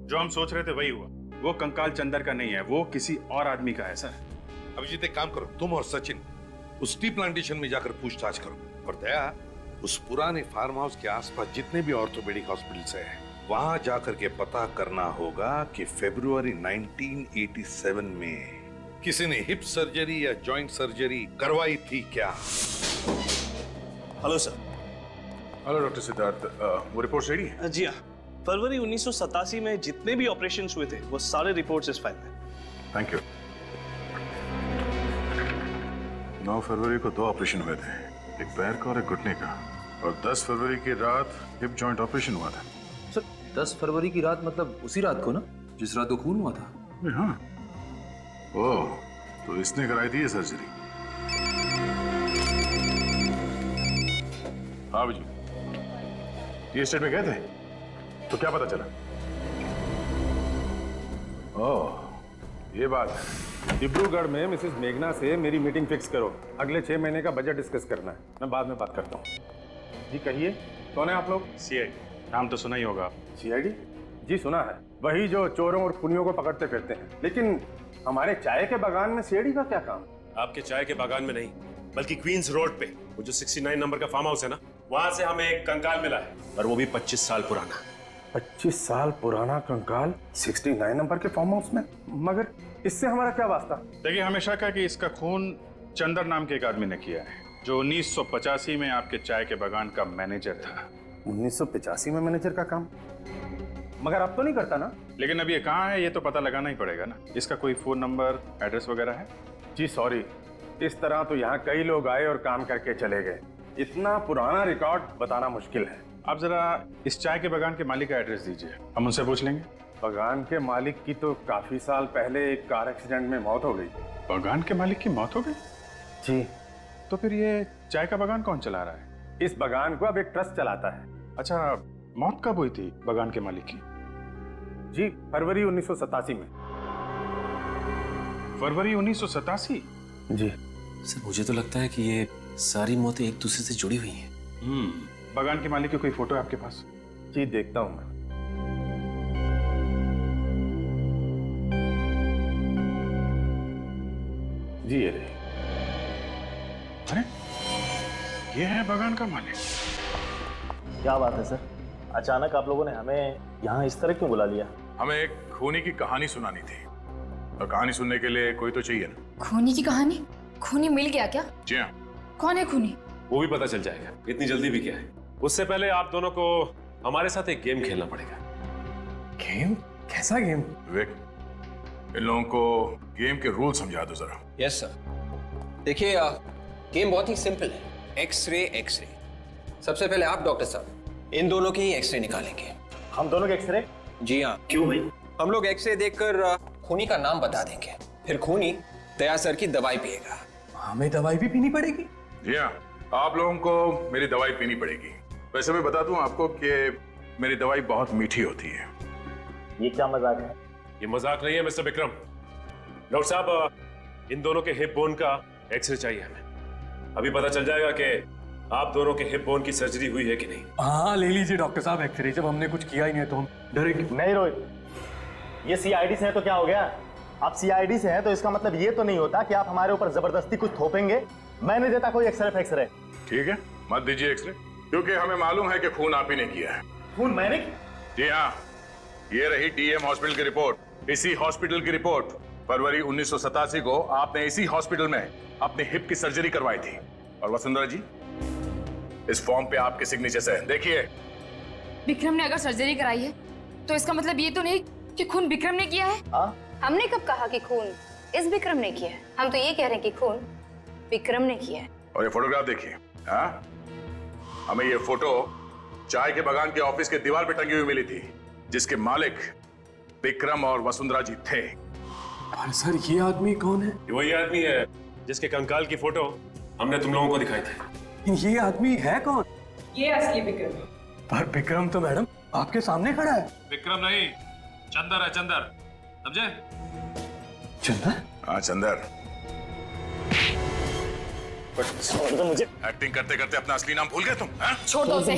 जो हम सोच रहे थे वही हुआ। वो कंकाल चंदर का नहीं है, वो किसी और आदमी का है सर। अभिजीत एक काम करो, तुम और सचिन उस टी प्लांटेशन में जाकर पूछताछ करो, और दया उस पुराने फार्म हाउस के आसपास जितने भी ऑर्थोपेडिक हॉस्पिटल्स हैं वहां जाकर के पता करना होगा कि फरवरी 1987 में किसी ने हिप सर्जरी या जॉइंट सर्जरी करवाई थी क्या? Hello sir. Hello doctor Siddharth, वो रिपोर्ट रेडी है? जी हाँ, फरवरी 1987 में जितने भी ऑपरेशन हुए थे वो सारे रिपोर्ट्स इस फाइल में। Thank you. 9 फरवरी को 2 ऑपरेशन हुए थे, एक पैर का और एक घुटने का, और 10 फरवरी की रात हिप जॉइंट ऑपरेशन हुआ था। सर 10 फरवरी की रात मतलब उसी रात को ना, जिस रात को खून हुआ था? हाँ। ओह, तो इसने कराई थी ये सर्जरी? हाँ जी, टी एस्टेट में गए थे तो क्या पता चला? ओह ये बात है। डिब्रूगढ़ में मिसेस मेघना से मेरी मीटिंग फिक्स करो। अगले 6 महीने का बजट डिस्कस करना है। मैं बाद में बात करता हूँ। जी कहिए, कौन है आप लोग? सीआईडी। नाम तो सुना ही होगा आप। सीआईडी? जी सुना है, वही जो चोरों और खूनियों को पकड़ते फिरते हैं। लेकिन हमारे चाय के बागान में सीआईडी का क्या काम? आपके चाय के बागान में नहीं, बल्कि क्वींस रोड पे वो जो 69 नंबर का फार्म हाउस है ना, वहां से हमें एक कंकाल मिला है, और वो भी 25 साल पुराना। 25 साल पुराना कंकाल 69 नंबर के फार्म हाउस में? मगर इससे हमारा क्या वास्ता? देखिए हमेशा का कि इसका खून चंदर नाम के एक आदमी ने किया है, जो 1985 में आपके चाय के बागान का मैनेजर था। 1985 में मैनेजर का काम? मगर अब तो नहीं करता ना? लेकिन अब ये कहाँ है ये तो पता लगाना ही पड़ेगा ना। इसका कोई फोन नंबर, एड्रेस वगैरह है? जी सॉरी, इस तरह तो यहाँ कई लोग आए और काम करके चले गए। इतना पुराना रिकॉर्ड बताना मुश्किल है। आप जरा इस चाय के बागान के मालिक का एड्रेस दीजिए, हम उनसे पूछ लेंगे। बागान के मालिक की तो काफी साल पहले एक कार एक्सीडेंट में मौत हो गई। बागान के मालिक की मौत हो गई? जी। तो फिर ये चाय का बागान कौन चला रहा है? इस बागान को अब एक ट्रस्ट चलाता है। अच्छा, मौत कब हुई थी बागान के मालिक की? जी, फरवरी 1987 में। फरवरी 1987? जी सर, मुझे तो लगता है कि ये सारी मौतें एक दूसरे से जुड़ी हुई हैं। बागान के मालिक की कोई फोटो है आपके पास? जी देखता हूं मैं। जी ये रही। अरे ये है बागान का मालिक। क्या बात है सर, अचानक आप लोगों ने हमें यहाँ इस तरह क्यों बुला लिया? हमें एक खूनी की कहानी सुनानी थी, और कहानी सुनने के लिए कोई तो चाहिए ना। खूनी की कहानी? खूनी मिल गया क्या? जी हाँ। कौन है खूनी? वो भी पता चल जाएगा, इतनी जल्दी भी क्या है। उससे पहले आप दोनों को हमारे साथ एक गेम खेलना पड़ेगा। गेम? कैसा गेम? विवेक, इन लोगों को गेम के रूल समझा दो जरा। Yes sir. देखिए, गेम बहुत ही सिंपल है। X ray X ray. सबसे पहले आप डॉक्टर साहब इन दोनों के ही एक्सरे निकालेंगे। हम दोनों के एक्सरे? जी हाँ। क्यों भाई? हम लोग एक्सरे देखकर खूनी का नाम बता देंगे, फिर खूनी दया सर की दवाई पिएगा। हमें दवाई भी पीनी पड़ेगी? जी हाँ, आप लोगों को मेरी दवाई पीनी पड़ेगी। वैसे मैं बता दूं आपको कि मेरी दवाई बहुत मीठी होती है। ये क्या मजाक है? ये मजाक नहीं है मिस्टर विक्रम। डॉक्टर साहब, इन दोनों के हिप बोन का एक्सरे चाहिए हमें। अभी पता चल जाएगा कि आप दोनों के हिप बोन की सर्जरी हुई है कि नहीं। हाँ ले लीजिए डॉक्टर साहब एक्सरे, जब हमने कुछ किया ही नहीं तो हम डरेंगे। नहीं रोहित, ये सीआईडी से है तो क्या हो गया? आप सीआईडी से हैं तो इसका मतलब ये तो नहीं होता कि आप हमारे ऊपर जबरदस्ती कुछ थोपेंगे। मैं नहीं देता कोई एक्सरे। ठीक है, मत दीजिए एक्सरे, क्योंकि हमें मालूम है कि खून आप ही ने किया है। खून मैंने? जी हाँ, ये रही डीएम हॉस्पिटल की रिपोर्ट। इसी हॉस्पिटल की रिपोर्ट। फरवरी 1987 को आपने इसी हॉस्पिटल में अपने हिप की सर्जरी करवाई थी। और वसुंधरा जी, इस फॉर्म पे आपके सिग्नेचर है, देखिए। विक्रम ने अगर सर्जरी कराई है तो इसका मतलब ये तो नहीं कि खून विक्रम ने किया है। हमने कब कहा कि खून इस विक्रम ने किया है? हम तो ये कह रहे हैं कि खून विक्रम ने किया है। और ये फोटोग्राफ देखिए। हाँ, हमें ये फोटो चाय के बागान के ऑफिस के दीवार पे टंगी हुई मिली थी, जिसके मालिक विक्रम और वसुंधरा जी थे। पर सर, ये आदमी कौन है? ये वही आदमी है जिसके कंकाल की फोटो हमने तुम लोगों को दिखाई थी। ये आदमी है कौन? ये असली विक्रम। पर विक्रम तो मैडम आपके सामने खड़ा है। विक्रम नहीं, चंदर है, चंदर, समझे? चंदर? हाँ चंदर। मुझे एक्टिंग करते करते अपना असली नाम भूल गए तुम? छोड़ दो उसे,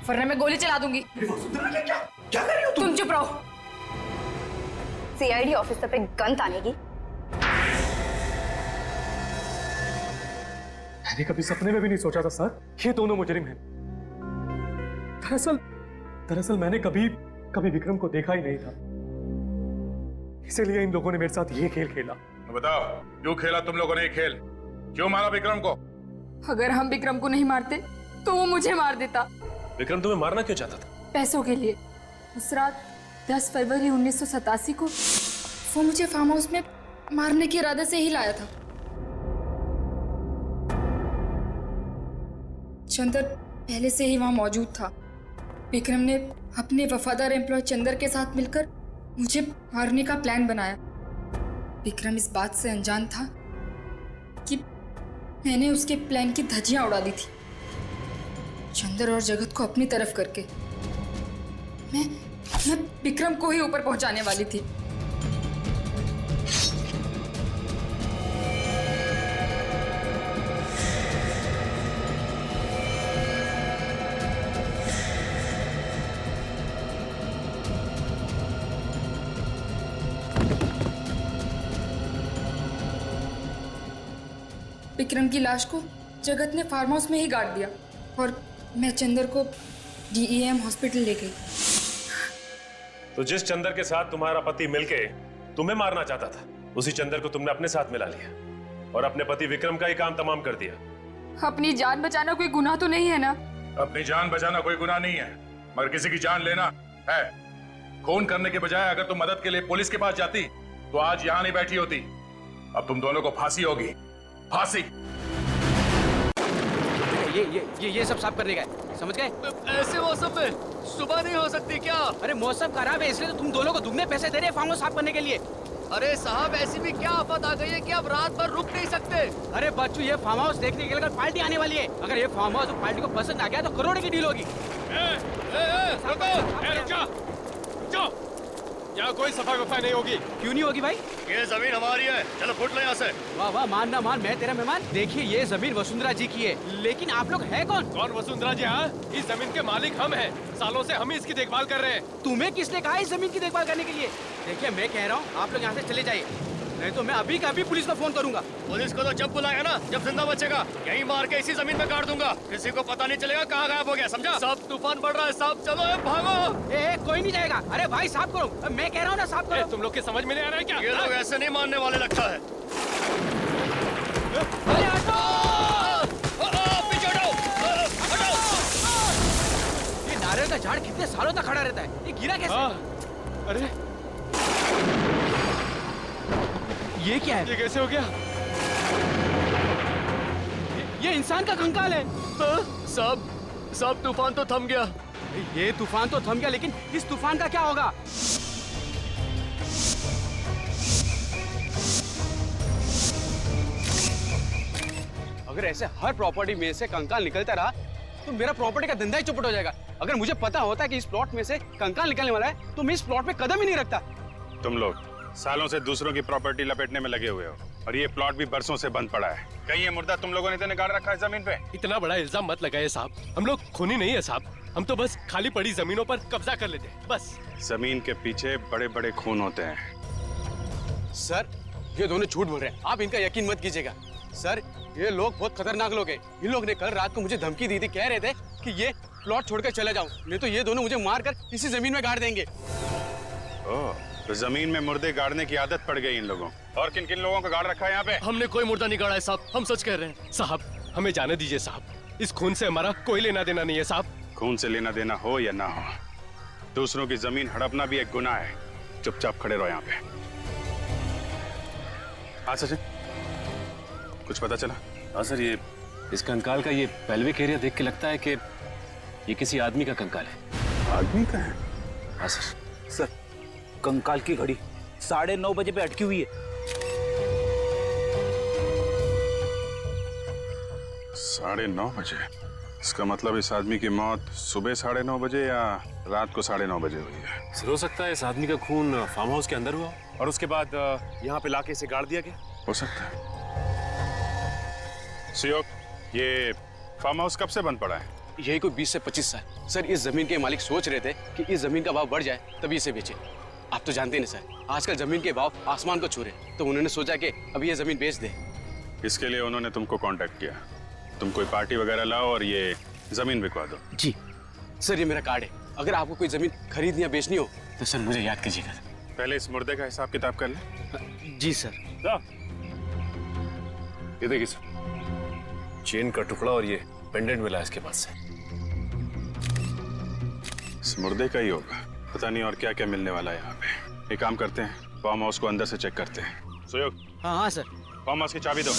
वरना मैं गोली चला दूंगी। क्या कर रही हो तुम चुप रहो। सीआईडी ऑफिसर पे गन तानेगी? मैंने कभी सपने में भी नहीं सोचा था सर ये दोनों मुजरिम हैं। दरअसल मैंने कभी विक्रम को देखा ही नहीं था, इसीलिए इन लोगों ने मेरे साथ ये खेल खेला। बताओ, क्यों खेला तुम लोगों ने ये खेल? क्यों मारा विक्रम को? अगर हम विक्रम को नहीं मारते तो वो मुझे मार देता। विक्रम तुम्हें मारना क्यों चाहता था? पैसों के लिए। उस रात 10 फरवरी 1987 को वो मुझे फार्म हाउस में मारने के इरादे से ही लाया था। चंदर पहले से ही वहां मौजूद था। विक्रम ने अपने वफादार एम्प्लॉय चंदर के साथ मिलकर मुझे मारने का प्लान बनाया। विक्रम इस बात से अनजान था कि मैंने उसके प्लान की धज्जियां उड़ा दी थी, चंदर और जगत को अपनी तरफ करके। मैं विक्रम को ही ऊपर पहुंचाने वाली थी। विक्रम की लाश को जगत ने फार्म हाउस में ही गाड़ दिया और मैं चंदर को डीईएम हॉस्पिटल ले गई। तो जिस चंदर के साथ तुम्हारा पति मिलके तुम्हें मारना चाहता था, उसी चंदर को तुमने अपने साथ मिला लिया और अपने पति विक्रम का ही काम तमाम कर दिया। अपनी जान बचाना कोई गुनाह तो नहीं है ना? अपनी जान बचाना कोई गुनाह नहीं है, मगर किसी की जान लेना है। खून करने के बजाय अगर तुम मदद के लिए पुलिस के पास जाती तो आज यहां नहीं बैठी होती। अब तुम दोनों को फांसी होगी, फांसी। ये सब साफ करने का है, समझ गए? ऐसे मौसम में सुबह नहीं हो सकती क्या? अरे मौसम खराब है इसलिए तो तुम दोनों को दुगने पैसे दे रहे हैं फार्म हाउस साफ करने के लिए। अरे साहब ऐसी भी क्या आफत आ गई है कि आप रात भर रुक नहीं सकते? अरे बच्चू ये फार्म हाउस देखने के लिए कल पार्टी आने वाली है। अगर ये फार्म हाउस पार्टी को पसंद आ गया तो करोड़ की डील होगी। यहाँ कोई सफाई वफाई नहीं होगी। क्यों नहीं होगी भाई? ये जमीन हमारी है, चलो फुट लो यहाँ से। वाह वाह, मान ना मान, मैं तेरा मेहमान। देखिए ये जमीन वसुंधरा जी की है, लेकिन आप लोग है कौन? कौन वसुंधरा जी? हाँ, इस जमीन के मालिक हम हैं। सालों से हम ही इसकी देखभाल कर रहे हैं। तुम्हें किसने कहा इस जमीन की देखभाल करने के लिए? देखिए मैं कह रहा हूँ आप लोग यहाँ से चले जाइए, नहीं तो मैं अभी का अभी पुलिस को फोन करूंगा। पुलिस को तो जब बुलाएगा ना, जब जिंदा बचेगा, यही मार के इसी जमीन में गाड़ दूंगा। किसी को पता नहीं चलेगा कहाँ गायब हो गया, समझा? सब तूफान बढ़ रहा है साहब, चलो भागो। कोई नहीं जाएगा। अरे भाई साफ करो, मैं कह रहा हूँ ना साफ करो। तुम लोग के समझ में नहीं आ रहा है क्या? ये लोग ऐसे नहीं मानने वाले लगता है। ये नारियल का झाड़ कितने सालों तक खड़ा रहता है, ये गिरा कैसे? अरे ये क्या है? ये कैसे हो गया? ये इंसान का कंकाल है। सब तूफान तो थम गया। ये तूफान तो थम गया, लेकिन इस तूफान का क्या होगा? अगर ऐसे हर प्रॉपर्टी में से कंकाल निकलता रहा तो मेरा प्रॉपर्टी का धंधा ही चौपट हो जाएगा। अगर मुझे पता होता कि इस प्लॉट में से कंकाल निकलने वाला है तो मैं इस प्लॉट पे कदम ही नहीं रखता। तुम लोग सालों से दूसरों की प्रॉपर्टी लपेटने में लगे हुए हो और ये प्लॉट भी बरसों से बंद पड़ा है। कहीं ये मुर्दा तुम लोगों ने तो निकाल रखा है जमीन पे? इतना बड़ा इल्जाम मत लगाइए साहब, हम लोग खूनी नहीं है साहब। हम तो बस खाली पड़ी जमीनों पर कब्जा कर लेते हैं बस। जमीन के पीछे बड़े बड़े खून होते हैं। सर ये दोनों झूठ बोल रहे हैं, आप इनका यकीन मत कीजिएगा। सर ये लोग बहुत खतरनाक लोग हैं। इन लोग ने कल रात को मुझे धमकी दी थी, कह रहे थे कि ये प्लॉट छोड़कर चले जाऊं, नहीं तो ये दोनों मुझे मारकर इसी जमीन में गाड़ देंगे। तो जमीन में मुर्दे गाड़ने की आदत पड़ गई इन लोगों। और किन किन लोगों को गाड़ रखा है यहाँ पे? हमने कोई मुर्दा नहीं गाड़ा है साहब, हम सच कह रहे हैं साहब। हमें जाने दीजिए साहब, इस खून से हमारा कोई लेना देना नहीं है साहब। खून से लेना देना हो या ना हो, दूसरों की जमीन हड़पना भी एक गुनाह है। चुपचाप खड़े रहो यहाँ पे। हाँ सचिन, कुछ पता चला? हाँ सर, ये इस कंकाल का ये पेल्विक एरिया देख के लगता है कि ये किसी आदमी का कंकाल है। आदमी का है? हाँ सर। सर कंकाल की घड़ी 9:30 बजे पे अटकी हुई है। 9:30 बजे? इसका मतलब इस आदमी की मौत सुबह 9:30 बजे या रात को 9:30 बजे हुई है। सर हो सकता है इस आदमी का खून फार्म हाउस के अंदर हुआ और उसके बाद यहाँ पे लाके इसे गाड़ दिया गया। हो सकता है। सियोक, ये फार्म हाउस कब से बंद पड़ा है? यही कोई 20 से 25 साल। सर इस जमीन के मालिक सोच रहे थे कि इस जमीन का भाव बढ़ जाए तभी इसे बेचे। आप तो जानते हैं ना सर, आजकल जमीन के भाव आसमान को छू रहे, तो उन्होंने सोचा कि अब ये जमीन बेच दे। इसके लिए उन्होंने तुमको कांटेक्ट किया। तुम कोई पार्टी वगैरह लाओ और ये जमीन बिकवा दो। जी सर, ये मेरा कार्ड है। अगर आपको कोई जमीन खरीदनी या बेचनी हो तो सर मुझे याद कीजिएगा। पहले इस मुर्दे का हिसाब किताब कर ले। जी सर। ये देखिए सर, चेन का टुकड़ा और ये पेंडेंट मिला इसके पास से। इस मुर्दे का ही होगा, पता नहीं और क्या क्या मिलने वाला है यहाँ पे। एक काम करते हैं, फार्म हाउस को अंदर से चेक करते हैं। सुयोग। हाँ हाँ सर। फार्म हाउस की चाबी दो।